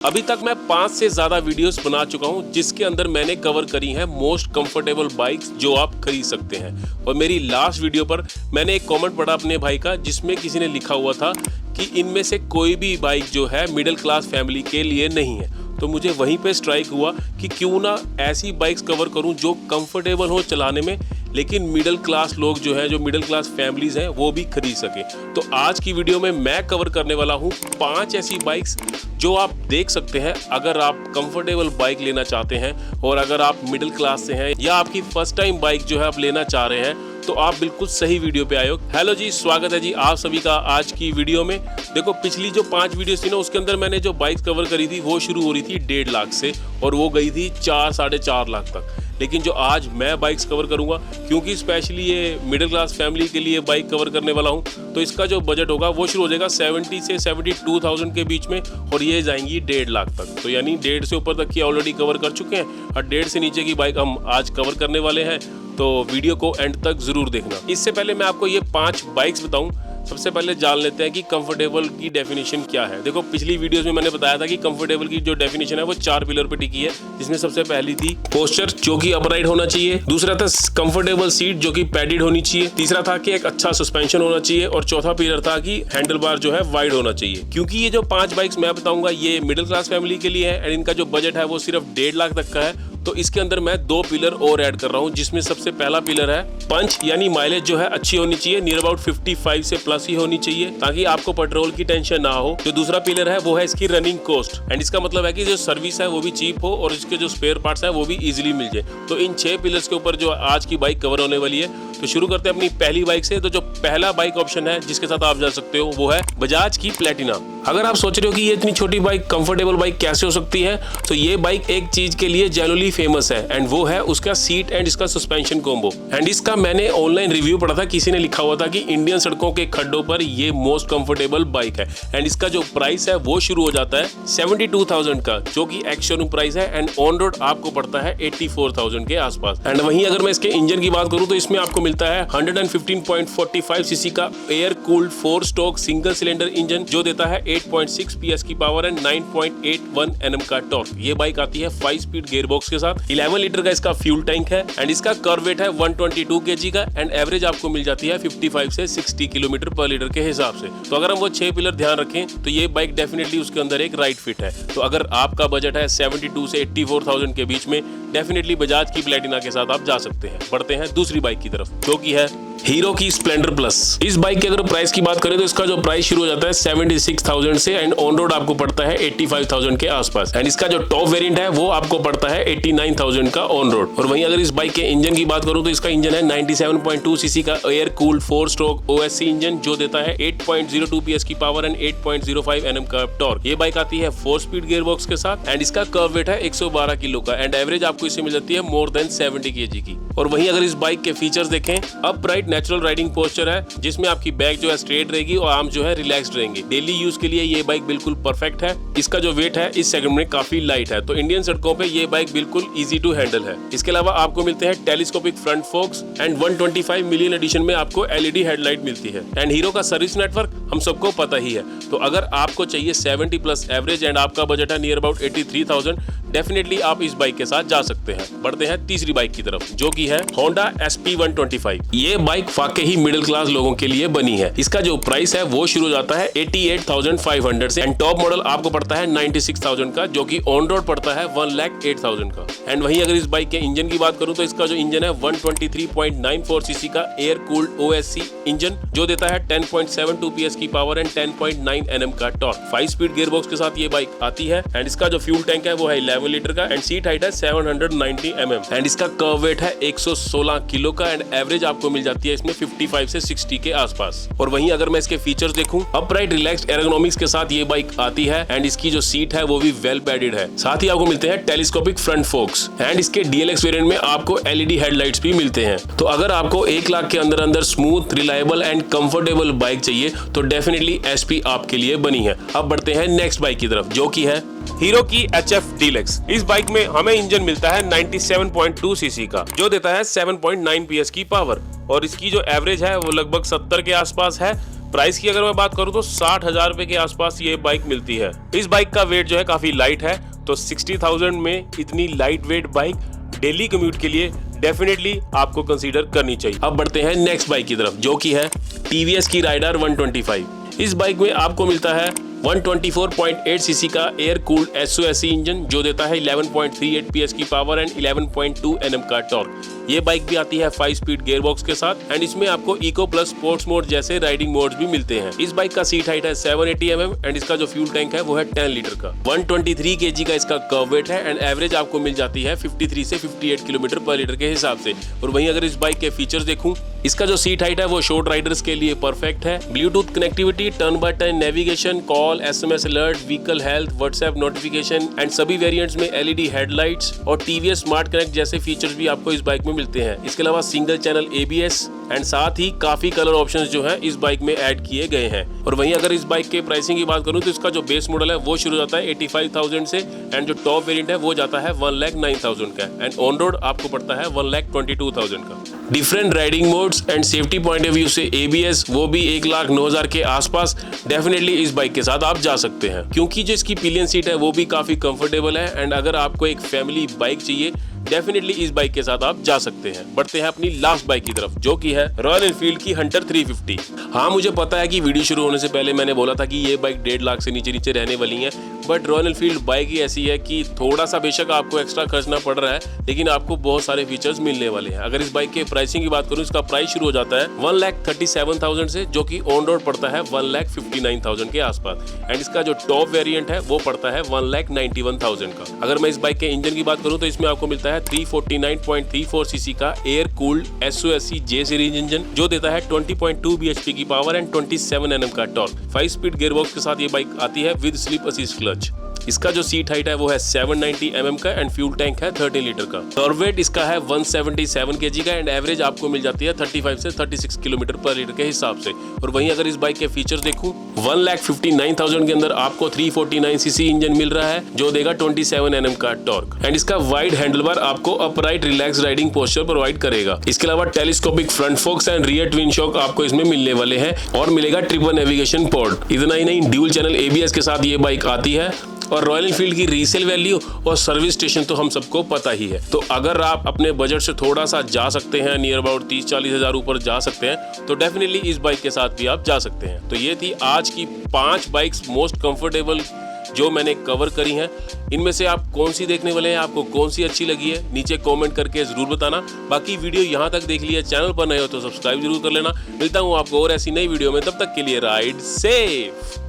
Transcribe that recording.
अभी तक मैं 5 से ज्यादा वीडियोस बना चुका हूं जिसके अंदर मैंने कवर करी है मोस्ट कंफर्टेबल बाइक्स जो आप खरीद सकते हैं। और मेरी लास्ट वीडियो पर मैंने एक कमेंट पढ़ा अपने भाई का जिसमें किसी ने लिखा हुआ था कि इनमें से कोई भी बाइक जो है मिडिल क्लास फैमिली के लिए नहीं है। तो मुझे वहीं पे स्ट्राइक हुआ कि क्यों ना ऐसी बाइक्स कवर करूं जो कंफर्टेबल हो चलाने में, लेकिन मिडिल क्लास लोग जो है, जो मिडिल क्लास फैमिलीज हैं, वो भी खरीद सके। तो आज की वीडियो में मैं कवर करने वाला हूं 5 ऐसी बाइक्स जो आप देख सकते हैं अगर आप कंफर्टेबल बाइक लेना चाहते हैं और अगर आप मिडिल क्लास से हैं या आपकी फर्स्ट टाइम बाइक जो है आप लेना चाह रहे हैं, तो आप बिल्कुल सही वीडियो पे आए हो। हेलो जी, स्वागत है जी आप सभी का आज की वीडियो में। देखो, पिछली जो 5 वीडियोस थी ना, उसके अंदर मैंने जो बाइक कवर करी थी वो शुरू हो रही थी 1.5 लाख से और वो गई थी 4 साढ़े 4 लाख तक। लेकिन जो आज मैं बाइक्स कवर करूंगा, क्योंकि स्पेशली ये मिडिल क्लास फैमिली के लिए बाइक कवर करने वाला हूं, तो इसका जो बजट होगा वो शुरू हो जाएगा 70 से 72,000 के बीच में और ये जाएंगी 1.5 लाख तक। तो यानी 1.5 से ऊपर तक की ऑलरेडी कवर कर चुके हैं और 1.5 से नीचे की बाइक हम आज कवर करने वाले हैं। तो वीडियो को एंड तक जरूर देखना। इससे पहले मैं आपको ये 5 बाइक्स बताऊं, सबसे पहले जान लेते हैं कि कंफर्टेबल की डेफिनेशन क्या है। देखो, पिछली वीडियोस में मैंने बताया था कि कंफर्टेबल की जो डेफिनेशन है वो 4 पिलर पे टिकी है, जिसमें सबसे पहली थी पोस्चर जो कि अपराइट होना चाहिए, दूसरा था कंफर्टेबल सीट जो कि पैडेड होनी चाहिए, तीसरा था कि एक अच्छा सस्पेंशन होना चाहिए और चौथा पिलर था कि हैंडल बार जो है वाइड होना चाहिए। क्योंकि ये जो 5 बाइक्स मैं बताऊंगा ये मिडिल क्लास फैमिली के लिए है एंड इनका जो बजट है वो सिर्फ 1.5 लाख तक का है, तो इसके अंदर मैं 2 पिलर और ऐड कर रहा हूं, जिसमें सबसे पहला पिलर है पंच, यानी माइलेज जो है अच्छी होनी चाहिए, नियर अबाउट 55 से प्लस ही होनी चाहिए ताकि आपको पेट्रोल की टेंशन ना हो। जो दूसरा पिलर है वो है इसकी रनिंग कॉस्ट एंड इसका मतलब है कि जो सर्विस है वो भी चीप हो और इसके जो स्पेयर पार्ट्स है वो भी इजीली मिल जाए। तो इन 6 पिलर्स के ऊपर जो आज की बाइक कवर होने वाली है। तो शुरू करते हैं अपनी पहली बाइक से। तो जो पहला बाइक ऑप्शन है जिसके साथ आप जा सकते हो वो है बजाज की प्लेटिना। अगर आप सोच रहे हो कि ये इतनी छोटी बाइक कंफर्टेबल बाइक कैसे हो सकती है, तो ये बाइक एक चीज के लिए जेन्युइनली फेमस है एंड वो है उसका सीट एंड इसका सस्पेंशन कॉम्बो। एंड इसका मैंने ऑनलाइन रिव्यू पढ़ा था, किसी ने लिखा हुआ था कि इंडियन सड़कों के खड्डों पर ये मोस्ट कंफर्टेबल बाइक है एंड इसका जो प्राइस है वो शुरू हो जाता है 72,000 का, जो कि एक्स शोरूम प्राइस है एंड ऑन रोड आपको पड़ता है 84,000 के आसपास। एंड वहीं अगर मैं इसके इंजन की बात करूं तो इसमें आपको मिलता है 115.45 सीसी का air cooled 4 stroke single cylinder engine जो देता है 8.6 PS की पावर एंड 9.81 Nm का टॉर्क। ये बाइक आती है 5 स्पीड गियरबॉक्स के साथ। 11 लीटर का इसका फ्यूल टैंक है एंड इसका कर्व वेट है 122 kg का एंड एवरेज आपको मिल जाती है 55 से 60 किलोमीटर पर लीटर के हिसाब से। तो अगर हम वो 6 पिलर ध्यान रखें तो ये बाइक डेफिनेटली उसके अंदर एक राइट फिट है। तो अगर आपका बजट है 72 से 84,000 के बीच में, डेफिनेटली बजाज की प्लेटिना के साथ आप जा सकते हैं। बढ़ते हैं दूसरी बाइक की तरफ जो कि है हीरो की स्प्लेंडर प्लस। इस बाइक की अगर प्राइस की बात करें तो इसका जो प्राइस शुरू हो जाता है 76,000 से एंड ऑन रोड आपको पड़ता है 85,000 के आसपास एंड इसका जो टॉप वेरिएंट है वो आपको पड़ता है 89,000 का ऑन रोड। और वहीं अगर इस बाइक के इंजन की बात करूं तो इसका इंजन है 97.2 सीसी का air cooled 4 stroke OSC engine जो देता है 8.02 PS की पावर एंड 8.05 Nm का टॉर्क। ये बाइक आती है 4 स्पीड गियरबॉक्स के साथ एंड इसका कर्व वेट है 112 किलो का एंड एवरेज आपको इससे मिल जाती है मोर देन 70 kg की। और वहीं अगर इस बाइक के फीचर्स देखें, अपराइट नेचुरल राइडिंग पोस्चर है जिसमें आपकी बैक जो है स्ट्रेट रहेगी और आर्म जो है रिलैक्स्ड रहेंगे। डेली यूज के लिए ये बाइक बिल्कुल परफेक्ट है। इसका जो वेट है इस सेगमेंट में काफी लाइट है, तो इंडियन सड़कों पे ये बाइक बिल्कुल इजी टू हैंडल है। इसके अलावा आपको मिलते हैं telescopic front focus and 125 million addition में आपको LED हेडलाइट मिलती है। एंड हीरो का सर्विस नेटवर्क हम सबको पता ही है। तो अगर आपको चाहिए 70 प्लस एवरेज एंड आपका बजट है नियर अबाउट 83,000, डेफिनेटली आप इस बाइक के साथ जा सकते हैं। बढ़ते हैं तीसरी बाइक की तरफ जो कि है Honda SP125। ये बाइक वाकई ही मिडिल क्लास लोगों के लिए बनी है। इसका जो प्राइस है वो शुरू हो जाता है 88,500 से एंड टॉप मॉडल आपको पड़ता है 96,000 का, जो कि ऑन रोड पड़ता है 1,08,000 का। एंड वहीं अगर इस बाइक के इंजन की बात करूं तो इसका जो इंजन है 123.94 सीसी का एयर कूल्ड OSC इंजन जो देता है 10.72 PS की पावर एंड 10.9 Nm का टॉर्क। 5 स्पीड गियरबॉक्स के साथ ये बाइक आती है एंड इसका जो फ्यूल टैंक है वो है 11 लीटर का एंड सीट हाइट है 790 mm एंड इसका कर्व वेट है 116 किलो का एंड एवरेज आपको मिल जाती है इसमें 55 से 60 के आसपास। और वहीं अगर मैं इसके फीचर्स देखूं, अपराइट रिलैक्स्ड एर्गोनॉमिक्स के साथ ये बाइक आती है एंड इसकी जो सीट है वो भी वेल पैडेड है। साथ ही आपको मिलते हैं टेलीस्कोपिक फ्रंट फोक्स एंड इसके DLX वेरिएंट में आपको LED हेडलाइट्स भी मिलते हैं। तो अगर आपको 1 लाख के अंदर अंदर smooth, reliable and comfortable bike चाहिए तो डेफिनेटली SP आपके लिए बनी है। अब बढ़ते हैं नेक्स्ट बाइक की तरफ जो कि है हीरो की HF Deluxe। इस बाइक में हमें इंजन मिलता है 97.2 सीसी का जो देता है 7.9 PS की पावर और इसकी जो एवरेज है वो लगभग 70 के आसपास है प्राइस की अगर मैं बात करूं तो 60,000 रुपए के आसपास ये बाइक मिलती है। इस बाइक का वेट जो है काफी लाइट है, तो 60,000 में इतनी light weight bike daily commute के लिए डेफिनेटली आपको कंसीडर करनी चाहिए। अब बढ़ते हैं नेक्स्ट बाइक की तरफ, जो कि है टीवीएस की राइडर 125। इस बाइक में आपको मिलता है 124.8 सीसी का एयर कूल्ड SOSC इंजन, जो देता है 11.38 PS की पावर एंड 11.2 Nm का टॉर्क। ये बाइक भी आती है 5 स्पीड गियरबॉक्स के साथ एंड इसमें आपको इको प्लस स्पोर्ट्स मोड जैसे राइडिंग मोड्स भी मिलते हैं। इस बाइक का सीट हाइट है 780 mm एंड इसका जो फ्यूल टैंक है वो है 10 लीटर का। 123 kg का इसका कर्व वेट है एंड एवरेज आपको मिल जाती है 53 से 58 किलोमीटर पर लीटर के हिसाब से। और वहीं अगर इस बाइक के फीचर्स देखूं, इसका जो सीट हाइट है वो शॉर्ट राइडर्स के लिए परफेक्ट है। Bluetooth connectivity, turn by turn navigation, call, SMS alert, vehicle health, WhatsApp notification and सभी वेरिएंट्स में LED हेडलाइट्स और TVS स्मार्ट कनेक्ट जैसे फीचर्स भी आपको इस बाइक में मिलते हैं। इसके अलावा सिंगल चैनल ABS एंड साथ ही काफी कलर ऑप्शंस जो है इस बाइक में ऐड किए गए हैं। और वहीं अगर इस बाइक के प्राइसिंग की बात करूं तो इसका जो बेस मॉडल है वो शुरू जाता है 85,000 से एंड जो टॉप वेरिएंट है वो जाता है 1,09,000 का एंड ऑन रोड आपको पड़ता है 1,22,000 का। Different riding modes and safety point of view से ABS वो भी 1,09,000 के आसपास डेफिनेटली इस बाइक के साथ आप जा सकते हैं, क्योंकि जो इसकी पिलियन सीट है वो भी काफी कंफर्टेबल है एंड अगर आपको एक फैमिली बाइक चाहिए डेफिनेटली इस बाइक के साथ आप जा सकते हैं। बढ़ते हैं अपनी लास्ट बाइक की तरफ, जो कि है रॉयल एनफील्ड की हंटर 350। हाँ, मुझे पता है कि वीडियो शुरू होने से पहले मैंने बोला था कि ये बाइक 1.5 लाख से नीचे रहने वाली है, बट रॉयल एनफील्ड बाइक ही ऐसी है कि थोड़ा सा बेशक आपको एक्स्ट्रा खर्चना पड़ रहा है लेकिन आपको बहुत सारे फीचर्स मिलने वाले हैं। अगर इस बाइक के प्राइसिंग की बात करूं, इसका प्राइस शुरू हो जाता है 1,37,000 से, जो कि ऑन रोड पड़ता है 1,59,000 के आसपास एंड इसका जो टॉप वेरिएंट है वो पड़ता है 1,91,000 का। अगर मैं इस बाइक के इंजन की बात करूं तो इसमें आपको मिलता है 349.34 सीसी का air cooled SOSC J series engine, जो देता है 20.2 bhp की पावर एंड 27 Nm का टॉर्क। 5 स्पीड गियरबॉक्स के साथ ये बाइक आती है विद स्लिप असिस्ट क्लच। इसका जो सीट हाइट है वो है 790 mm का एंड फ्यूल टैंक है 13 लीटर का। कर्व वेट इसका है 177 kg का एंड एवरेज आपको मिल जाती है 35 से 36 किलोमीटर पर लीटर के हिसाब से। और वहीं अगर इस बाइक के फीचर्स देखूं, 1,59,000 के अंदर आपको 349 सीसी इंजन मिल रहा है, जो देगा 27 Nm का टॉर्क एंड इसका वाइड हैंडलबार आपको upright relax riding posture provide करेगा। इसके अलावा telescopic front focus and rear twin shock आपको इसमें मिलने वाले हैं और मिलेगा ट्रिपल नेविगेशन पोर्ट। इतना ही नहीं, ड्यूल चैनल ABS के साथ ये बाइक आती है और रॉयल एनफील्ड की रीसेल वैल्यू और सर्विस स्टेशन तो हम सबको पता ही है। तो अगर आप अपने बजट से थोड़ा सा जा सकते हैं, नियर अबाउट 30-40 हज़ार ऊपर जा सकते हैं, तो डेफिनेटली इस बाइक के साथ भी आप जा सकते हैं। तो ये थी आज की 5 बाइक्स मोस्ट कंफर्टेबल जो मैंने कवर करी हैं। इनमें से आप कौन सी देखने वाले हैं, आपको कौन सी अच्छी लगी है, नीचे कमेंट करके जरूर बताना। बाकी वीडियो यहाँ तक देख लिया, चैनल पर नए हो तो सब्सक्राइब जरूर कर लेना। मिलता हूँ आपको और ऐसी नई वीडियो में, तब तक के लिए राइड सेफ।